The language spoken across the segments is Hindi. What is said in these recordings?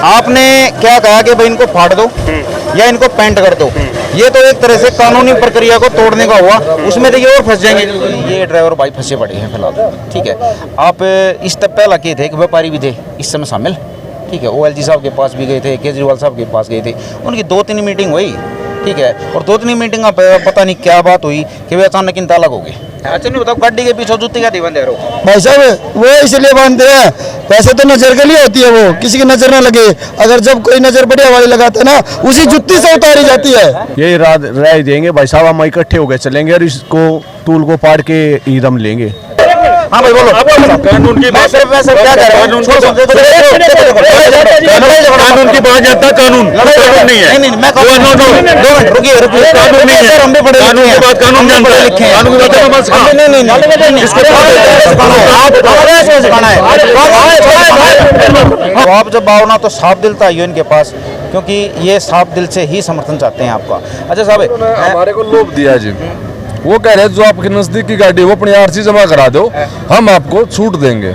आपने क्या कहा कि भाई इनको फाड़ दो या इनको पेंट कर दो, ये तो एक तरह से कानूनी प्रक्रिया को तोड़ने का हुआ। उसमें देखिए और फंस जाएंगे। ये ड्राइवर भाई फंसे पड़े हैं फिलहाल, ठीक है। आप इस तक पहला किए थे कि व्यापारी भी थे इस समय शामिल, ठीक है। OLG साहब के पास भी गए थे, केजरीवाल साहब के पास गए थे, उनकी 2-3 मीटिंग हुई, ठीक है। और 2-3 मीटिंग पता नहीं क्या बात हुई कि वे अचानक इन अलग हो गए। अच्छा नहीं बताओ, गाड़ी के पीछे जूती क्या बंदे रहो भाई साहब, वो इसलिए बांधते हैं, वैसे तो नजर के लिए होती है, वो किसी की नजर ना लगे। अगर जब कोई नजर बढ़िया वाली लगाते हैं ना, उसी जुत्ती से उतारी जाती है। यही राय देंगे भाई साहब, हम इकट्ठे हो गए चलेंगे और इसको टूल को पाड़ के ईदम लेंगे। हाँ भाई बोलो। कानून की बात क्या कर रहे हो? कानून की बात जाता, कानून नहीं है। नहीं मैं रुकिए कानून नहीं है, हम भी पढ़े कानून की बात कानून जानता है, कानून की बात तो आप जब आओ ना तो साफ दिल था इनके पास, क्योंकि ये साफ दिल से ही समर्थन चाहते हैं आपका। अच्छा साहब, हमारे को लोभ दिया जी, वो कह रहे हैं जो आपके नजदीक की गाड़ी वो अपनी RC जमा करा दो, हम आपको छूट देंगे।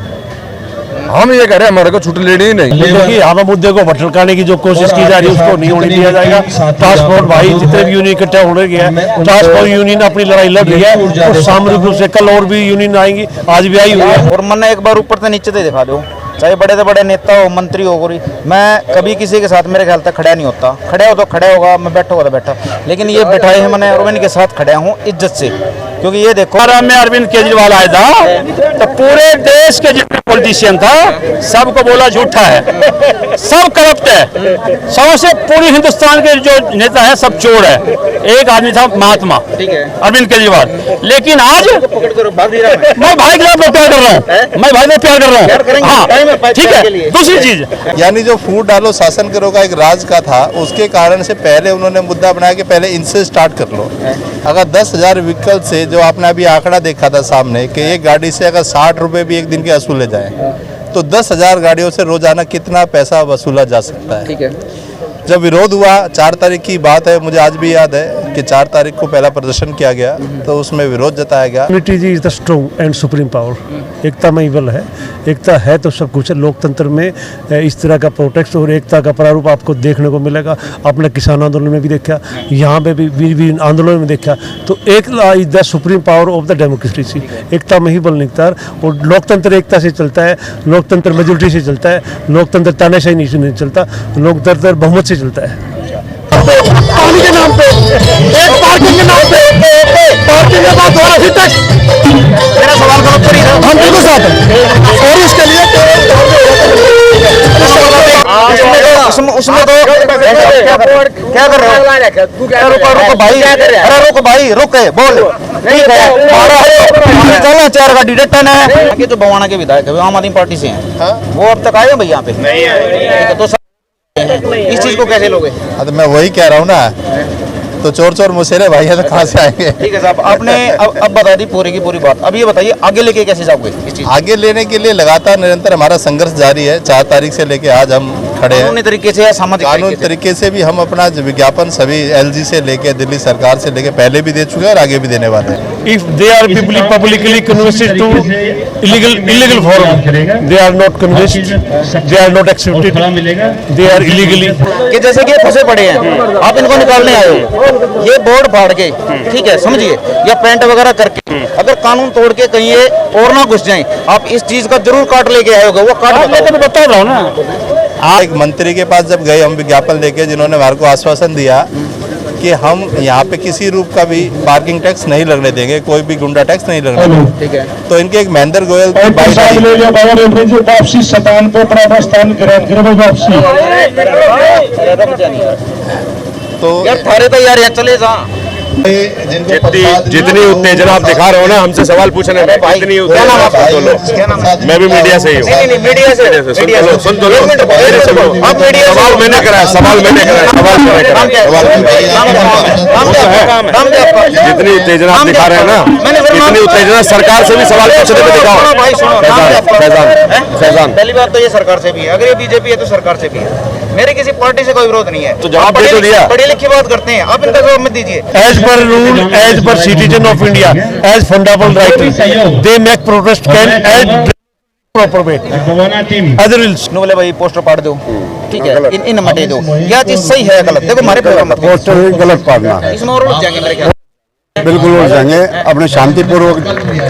हम ये कह रहे हैं हमारे को छूट लेनी ही नहीं, क्योंकि हम मुद्दे को भटकाने की जो कोशिश की जा रही है उसको नहीं होने दिया जाएगा। ट्रांसपोर्ट भाई जितने भी यूनियन इकट्ठा होने गया, ट्रांसपोर्ट यूनियन अपनी लड़ाई लड़ रही है और सामूहिक रूप से कल और भी यूनियन आएंगी, आज भी आई हुई है। और मन एक बार ऊपर से नीचे से दिखा दो, चाहे बड़े से बड़े नेता हो, मंत्री हो, कोई मैं कभी किसी के साथ मेरे ख्याल तक खड़ा नहीं होता। खड़े हो तो खड़े होगा, मैं बैठा होगा तो बैठा, लेकिन ये बैठाए हैं मैंने और मैं इनके साथ खड़ा हूँ इज्जत से, क्योंकि ये देखो में अरविंद केजरीवाल आया था तो पूरे देश के जितने पॉलिटिशियन था सबको बोला झूठा है, सब करप्ट है, सबसे पूरी हिंदुस्तान के जो नेता है सब चोर है। एक आदमी था महात्मा, ठीक है, अरविंद केजरीवाल। लेकिन आज मैं भाई के साथ प्यार कर रहा हूँ, मैं भाई से प्यार कर रहा हूँ। हाँ ठीक है। दूसरी चीज, यानी जो फूट डालो शासन करो का एक राज का था, उसके कारण से पहले उन्होंने मुद्दा बनाया कि पहले इनसे स्टार्ट कर लो। अगर 10,000 व्हीकल से, जो आपने अभी आंकड़ा देखा था सामने कि एक गाड़ी से अगर 60 रुपए भी एक दिन के वसूले जाए तो 10,000 गाड़ियों से रोजाना कितना पैसा वसूला जा सकता है। ठीक है। जब विरोध हुआ 4 तारीख की बात है, मुझे आज भी याद है कि 4 तारीख को पहला प्रदर्शन किया गया तो उसमें विरोध जताया गया। Unity is the strong and supreme power. एकता में ही बल है, एकता है तो सब कुछ है। लोकतंत्र में इस तरह का प्रोटेक्ट और एकता का प्रारूप आपको देखने को मिलेगा। आपने किसान आंदोलन में भी देखा, यहाँ पे भी आंदोलन में देखा। तो एक is the supreme power of the democracy. एकता में ही बल निकलता है और लोकतंत्र एकता से चलता है, लोकतंत्र मेजोरिटी से चलता है, लोकतंत्र तानाशाही नहीं चलता, लोकतंत्र बहुमत से चलता है। पानी के नाम पे, एक पार्किंग के नाम पे, पार्किंग के बाद दोबारा फिर टैक्स। मेरा सवाल का उत्तर ही था। हम बिल्कुल साथ हैं और इसके लिए उसमें तो क्या कर रहे हो? रुको भाई, अरे रुको भाई, रुके बोल। ठीक है, चलो 4 गाड़ी रिटर्न है। ये जो बवाना के विधायक है आम आदमी पार्टी से हैं, वो अब तक आए हैं भाई यहाँ पे? नहीं आए। तो इस चीज को कैसे लोगे? तो मैं वही कह रहा हूँ ना, तो चोर चोर मुसेरे भाई है तो कहाँ से आएंगे? ठीक है साहब, आपने अब बता दी पूरी की पूरी बात। अब ये बताइए आगे लेके कैसे जाओगे इस चीज? आगे लेने के लिए लगातार निरंतर हमारा संघर्ष जारी है। 4 तारीख से लेके आज हम खड़े हैं। कानूनी तरीके से या सामाजिक कानूनी तरीके से भी हम अपना विज्ञापन सभी LG से लेके दिल्ली सरकार से लेके पहले भी दे चुके हैं और आगे भी देने वाले हैं। If they are publicly convinced to illegal forum, they are not convinced, they are not accepted, they are illegally। कि जैसे कि ये फंसे पड़े हैं, आप इनको निकालने आए हो, ये बोर्ड फाड़ के, ठीक है समझिए, या पेंट वगैरह करके, अगर कानून तोड़ के कहीं ये और ना घुस जाएं, आप इस चीज का जरूर काट लेके आए होगे। वो काट लेके बता रहा हूँ ना। एक मंत्री के पास जब गए हम विज्ञापन लेके, जिन्होंने हमारे को आश्वासन दिया कि हम यहाँ पे किसी रूप का भी पार्किंग टैक्स नहीं लगने देंगे, कोई भी गुंडा टैक्स नहीं लगने देंगे। ठीक है। तो इनके एक महेंद्र गोयल तो थारे तो यार चले जा। जितनी उत्तेजना आप दिखा रहे हो ना, हमसे सवाल पूछने में कितनी उत्तेजना। मैं भी मीडिया से ही हूँ। नहीं मीडिया से सुन तो लो। सवाल मैंने कराया, सवाल मैंने कराया, जितनी उत्तेजना आप दिखा रहे हैं ना, इतनी उत्तेजना सरकार से भी सवाल पूछने में दिखाओ। फैजान, पहली बात तो ये सरकार से भी है, अगर ये बीजेपी है तो सरकार से भी है। मेरे किसी पार्टी से कोई विरोध नहीं है। तो जवाब दे तो दिया। पढ़ी लिखी बात करते हैं आप, इनका जवाब मत दीजिए। As per rule, as per citizen of India, as fundamental right, they make protest can as proper way no बोले भाई पोस्टर पाड़ दो, ठीक है, इन मटे दो, क्या चीज सही है गलत, देखो हमारे प्रोग्राम मत पोस्टर गलत पाड़ना इसमें और उलझ जाएंगे मेरे ख्याल। बिल्कुल हो जाएंगे। अपने शांतिपूर्वक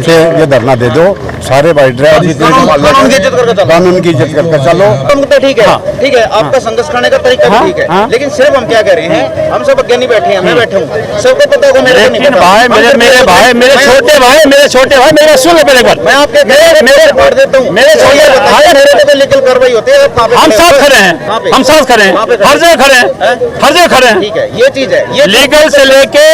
से ये धरना दे दो, सारे भाई ड्राइवर कानून की इज्जत करके चलो, कानून की इज्जत करके चलो। तो ठीक है, ठीक है, आपका संघर्ष करने का तरीका भी ठीक है, लेकिन सिर्फ हम क्या कह रहे हैं, हम सब अज्ञानी बैठे हैं, मैं बैठा हूँ, सबको पता होगा, मेरे को नहीं पता। मेरे छोटे भाई मेरा सुन ले पहले एक बार। मैं आपके मेरे बांट देता हूँ, मेरे छोटे भाई मेरे पे तो लीगल कार्रवाई होती है। हम साथ खड़े हैं, हम साथ खड़े हैं, हर जगह खड़े हैं, हर जगह खड़े हैं। ठीक है, ये चीज है, ये लीगल से लेके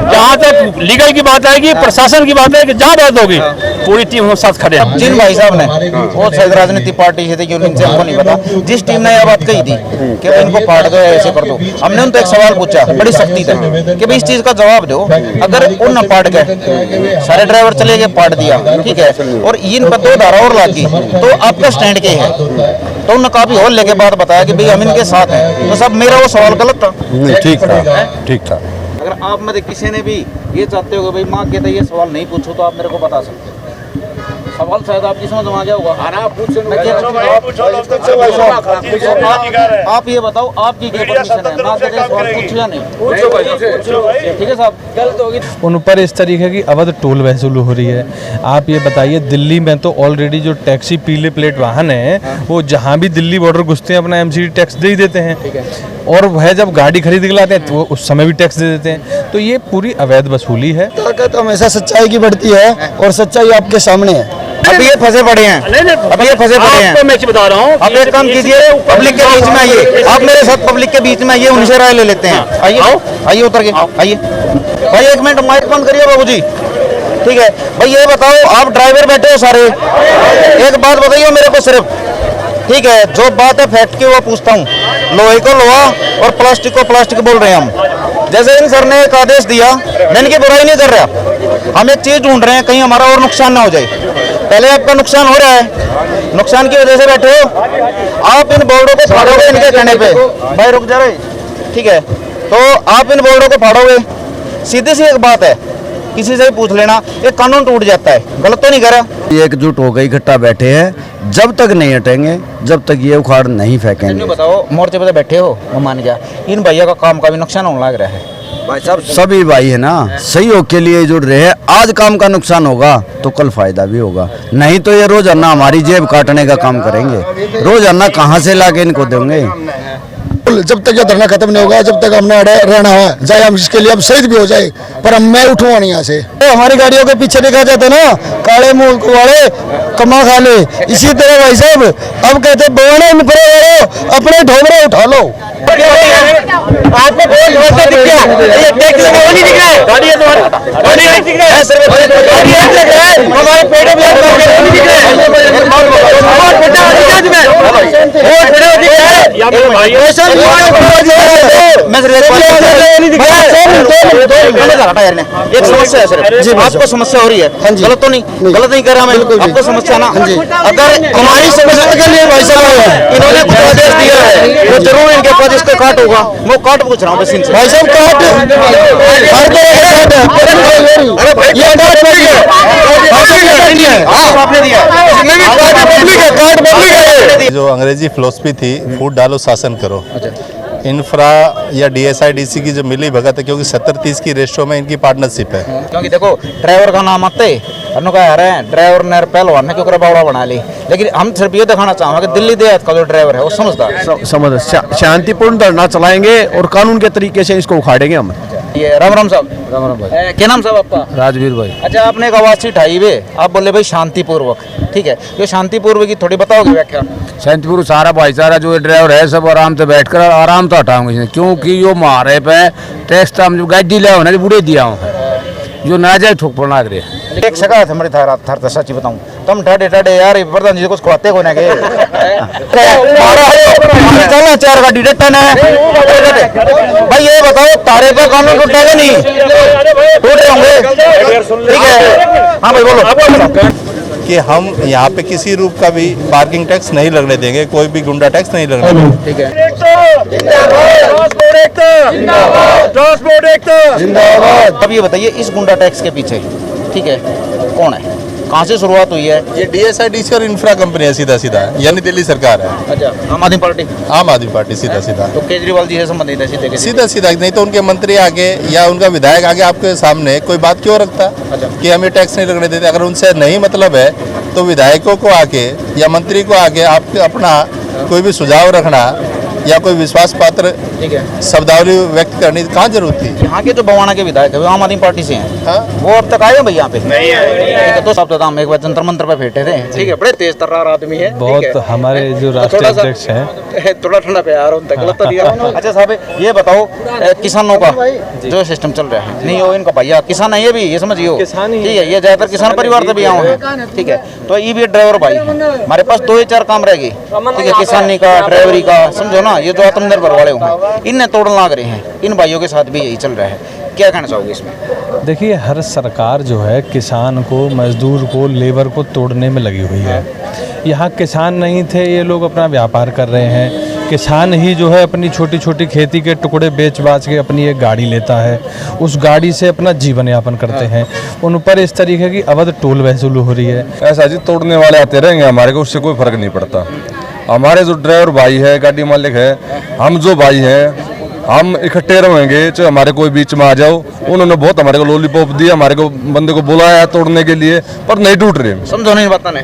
जहाँ तक लीगल की बात आएगी, प्रशासन की बात आएगी, जहाँ बात होगी पूरी टीम हम साथ खड़े हैं। जिन भाई साहब ने वो शायद राजनीतिक पार्टी से थे कि उनसे हमको नहीं पता, जिस टीम ने यह बात कही थी कि भाई इनको फाड़ दो या ऐसे कर दो, हमने उनसे एक सवाल पूछा बड़ी सख्ती से कि भाई इस चीज का जवाब दो, अगर उन न पाड़ गए, सारे ड्राइवर चले गए, पाड़ दिया, ठीक है, और इन पर 2 धारा और लागी, तो आपका स्टैंड क्या है? तो उन्होंने काफी और लेके बात बताया कि भाई हम इनके साथ हैं, तो सब मेरा वो सवाल गलत था। ठीक था, ठीक था। अगर आप में से किसी ने भी ये चाहते हो कि भाई माँ कहते ये सवाल नहीं पूछो, तो आप मेरे को बता सकते हो। सवाल शायद आपकी समझ में आ गया होगा। आप ये बताओ, आपकी क्या परमिशन है? माँ कहते सवाल पूछो या नहीं? ठीक है साहब, गलत होगी। उन पर इस तरीके की अवैध टोल वसूल हो रही है। आप ये बताइए, दिल्ली में तो ऑलरेडी जो टैक्सी पीले प्लेट वाहन है वो जहाँ भी दिल्ली बॉर्डर घुसते हैं अपना एमसीडी टैक्स दे ही देते हैं, और वह जब गाड़ी खरीद के लाते हैं तो वो उस समय भी टैक्स दे देते हैं। तो ये पूरी अवैध वसूली है। ताकत हमेशा सच्चाई की बढ़ती है, और सच्चाई आपके सामने है। अब ये फंसे पड़े हैं, अब ये फंसे पड़े हैं। मैं बता रहा हूँ, आप एक काम कीजिए, पब्लिक के बीच में आइए, आप मेरे साथ पब्लिक के बीच में आइए, उनसे राय ले लेते हैं। आइए, आइए उतर के आइए। भाई 1 मिनट माइक बंद करिए बाबूजी, ठीक है। भाई ये बताओ, आप ड्राइवर बैठे हो सारे, एक बात बताइए मेरे को सिर्फ, ठीक है, जो बात है फैक्ट की वो पूछता हूँ। लोहे को लोहा और प्लास्टिक को प्लास्टिक बोल रहे हैं हम। जैसे इन सर ने एक आदेश दिया, मैं इनकी बुराई नहीं कर रहा, हम एक चीज ढूंढ रहे हैं कहीं हमारा और नुकसान ना हो जाए। पहले आपका नुकसान हो रहा है, नुकसान की वजह से बैठे हो आप, इन बोर्डों को फाड़ोगे इनके कहने पे। भाई रुक जा रहे, ठीक है, तो आप इन बोर्डों को फाड़ोगे, सीधी सी एक बात है, किसी से भी पूछ लेना, एक कानून टूट जाता है। गलत तो नहीं करा? ये एकजुट हो गए, इकट्ठा बैठे हैं, जब तक नहीं हटेंगे, जब तक ये उखाड़ नहीं फेंकेंगे। बताओ, मोर्चे पे बैठे हो, वो मान जा, इन भैया का काम का भी नुकसान होने लग रहा है। भाई साहब सभी भाई है ना, सहयोग के लिए जुड़ रहे हैं। आज काम का नुकसान होगा तो कल फायदा भी होगा, नहीं तो ये रोजाना हमारी जेब काटने का काम करेंगे। रोजाना कहाँ से लाके इनको देंगे? जब तक ये धरना खत्म नहीं होगा, जब तक हमने अड़े रहना है, चाहे हम इसके लिए अब शहीद भी हो जाए, पर हम मैं उठूंगा नहीं यहाँ से। तो हमारी गाड़ियों के पीछे देखा जाता है ना, काले मुंह वाले कमा खा ले, इसी तरह भाई साहब अब कहते बवाने इन पर अपने ढोबरे उठा लो। आपको कोई समस्या दिख गया? ये टैक्स लगा वो नहीं दिख रहा है, गाड़ी है तुम्हारी, गाड़ी है दिख रहा है, गाड़ी है दिख रहा है, हमारे पेड़ों में वो नहीं दिख रहा है, और बेटा दिख रहा है, वो पेड़ों दिख रहा है, या मेरे भाई मैं सिर्फ एक समस्या है सिर्फ, आपको समस्या हो रही है, गलत तो नहीं, गलत नहीं कर रहा मैं, आपको समस्या ना, अगर हमारी समस्या के लिए भाई साहब इन्होंने कुछ आदेश दिया है तो जरूर इनके पास इसका काट होगा, वो काट पूछ रहा हूँ बस इनसे। भाई साहब काट आपने दिया, जो अंग्रेजी फिलोसफी थी, फूट डालो शासन करो, इंफ्रा या DSI-DC की जो मिली भगत है, क्योंकि 70-30 की रेशो में इनकी पार्टनरशिप है। क्योंकि देखो ड्राइवर का नाम आते अनु कह रहे हैं ड्राइवर ने पहलवान ने क्यों बावड़ा बना ली, लेकिन हम सिर्फ ये दिखाना चाहेंगे कि दिल्ली देहात का जो ड्राइवर है वो समझदार शांतिपूर्ण धरना चलाएंगे और कानून के तरीके से इसको उखाड़ेंगे हम। ये राम राम साहब। राम राम भाई। क्या नाम साहब आपका? राजवीर भाई। अच्छा, आपने एक आवाज सी उठाई हुई, आप बोले भाई शांतिपूर्वक, ठीक है, ये शांतिपूर्वक की थोड़ी बताओगे व्याख्या? शांतिपूर्व सारा भाईचारा जो ड्राइवर है सब आराम से बैठकर आराम से हटाऊंगे, क्योंकि यो मारे पे टैक्स तो हम जो गाड़ी ले ना बुढ़े दिया हूँ, जो ना जाए ठोक पड़ना करे। एक शिकायत हमारी थार सच्ची बताऊं, तुम ठाडे यार प्रधान जी को खुआते को ना के चलना 4 गाड़ी डटन है भाई। ये बताओ तारे पर कानून टूटेगा नहीं? टूट रहे होंगे, ठीक है। हाँ भाई बोलो। कि हम यहाँ पे किसी रूप का भी पार्किंग टैक्स नहीं लगने देंगे, कोई भी गुंडा टैक्स नहीं लगने देंगे, ठीक है। अब ये बताइए इस गुंडा टैक्स के पीछे, ठीक है, कौन है? कहाँ से शुरुआत हुई है? ये DSIDC और इंफ्रा कंपनी है, सीधा सीधा, यानी दिल्ली सरकार है, अच्छा, आम आदमी पार्टी। आम आदमी पार्टी, सीधा सीधा। तो केजरीवाल जी से संबंधित है सीधे सीधा सीधा, नहीं तो उनके मंत्री आगे या उनका विधायक आगे आपके सामने कोई बात क्यों रखता कि हम ये टैक्स नहीं लगने देते? अगर उनसे नहीं मतलब है तो विधायकों को आके या मंत्री को आके आप अपना कोई भी सुझाव रखना या कोई विश्वास पात्र ठीक है। शब्दावली व्यक्त करनी कहाँ जरूरत थी? यहाँ के जो बवाना के विधायक है वो आम आदमी पार्टी से हैं। हाँ? वो अब तक आए हैं भाई यहाँ पे? नहीं आए। तो सब तो एक बार जंतर मंत्र पे बैठे थे। ठीक है, बड़े तेज तर्रार आदमी है। बहुत हमारे जो राष्ट्रीय अध्यक्ष हैं, थोड़ा ठंडा पे यार, उन तक गलत तो दिया। अच्छा साहब, ये बताओ किसानों का जो सिस्टम चल रहा है, नहीं हो इनका भैया किसान है, ये भी ये समझिए, किसान ही ठीक है, ये ज्यादातर किसान परिवार से भी आए हैं, ठीक है। तो ये भी ड्राइवर भाई हैं। हमारे पास 2 या 4 काम रह गए, ठीक है, किसानी का, ड्राइवरी का, समझो ना, ये जो आत्मनिर्भर वाले होंगे इन्हें तोड़न लाग रहे हैं। इन भाइयों के साथ भी यही चल रहा है, क्या कहना चाहोगे इसमें? देखिए, हर सरकार जो है किसान को, मजदूर को, लेबर को तोड़ने में लगी हुई है। यहाँ किसान नहीं थे, ये लोग अपना व्यापार कर रहे हैं। किसान ही जो है अपनी छोटी छोटी खेती के टुकड़े बेच बाच के अपनी एक गाड़ी लेता है, उस गाड़ी से अपना जीवन यापन करते हैं। उन पर इस तरीके की अवैध टोल वसूल हो रही है। ऐसा जी, तोड़ने वाले आते रहेंगे, हमारे को उससे कोई फर्क नहीं पड़ता। हमारे जो ड्राइवर भाई है, गाड़ी मालिक है, हम जो भाई हैं, हम इकट्ठे रहेंगे, चाहे हमारे कोई बीच में आ जाओ। उन्होंने बहुत हमारे को लॉलीपॉप दिया, हमारे को बंदे को बुलाया तोड़ने के लिए, पर नहीं टूट रहे। समझो नहीं बात ने।